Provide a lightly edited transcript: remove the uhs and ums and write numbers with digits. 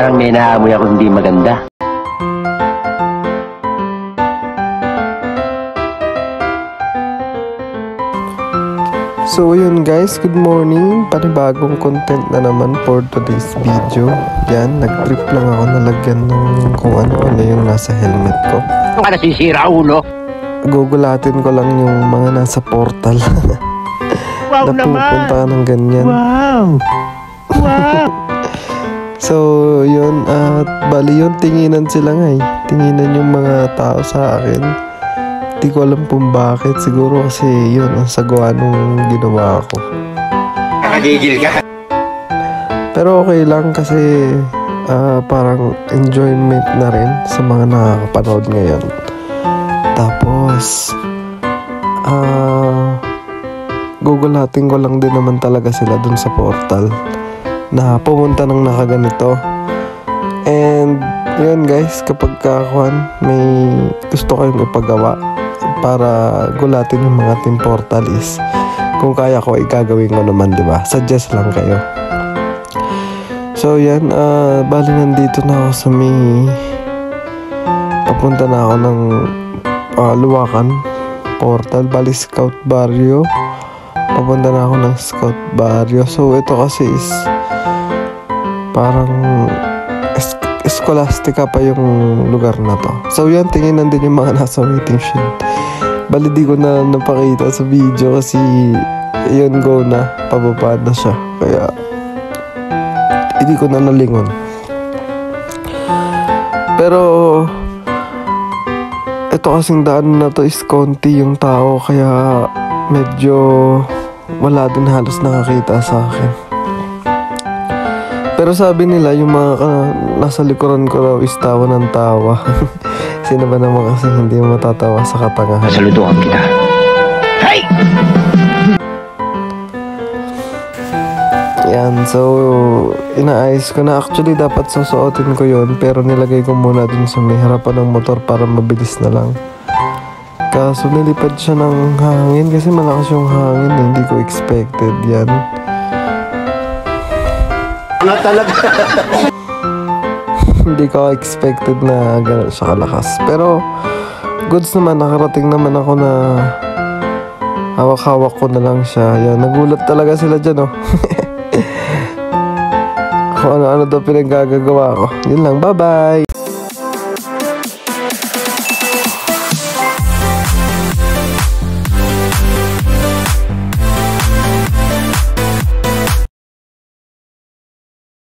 Parang may naamoy ako hindi maganda. So yun guys, good morning. Panibagong content na naman for today's video. Yan, nag-trip lang ako nalagyan ng kung ano-ano yung nasa helmet ko. Ano ka nasisira, ulo? Gugulatin ko lang yung mga nasa portal. Wow na pupunta ng ganyan. Wow! Wow! So yun, at bali yun, tinginan sila nga eh. Tinginan yung mga tao sa akin. Di ko alam kung bakit. Siguro kasi yun ang sagwa nung ginawa ko. Nakagigil ka. Pero okay lang kasi parang enjoyment na rin sa mga nakakapanood ngayon. Tapos gugulatin ko lang din naman talaga sila dun sa portal na pumunta ng nakaganito. And yun guys, kapag may gusto kayong ipagawa para gulatin yung mga team portal is kung kaya ko gagawin ko naman, diba? Suggest lang kayo. So yan, bali nandito na ako sa papunta na ako ng Luwakan portal, bali Scout Barrio. Papunta na ako ng Scout Barrio. So ito kasi is parang Scholastica pa yung lugar na to. So yan, tingin din yung mga nasa waiting shed. Bali di ko na napakita sa video kasi yun, go na, pababa na siya. Kaya hindi ko na nalingon. Pero ito kasing daan na to is konti yung tao, kaya medyo wala din halos nakakita sa akin. Pero sabi nila yung mga nasa likuran ko raw is tawa ng tawa. Sino ba naman kasi hindi matatawa sa katangahan? Saluduhan kita. Hey! Yan, so inaayos ko na. Actually dapat susuotin ko yon, pero nilagay ko muna dun sa may harapan ng motor para mabilis na lang. Kaso nilipad siya ng hangin kasi malakas yung hangin, hindi ko expected yan. Ano talaga? Hindi ko expected na gano'n siya kalakas. Pero goods naman, nakarating naman ako na hawak-hawak ko na lang siya. Yan, nagulat talaga sila dyan, oh. Kung ano-ano daw pinagagagawa ko. Yun lang, bye-bye!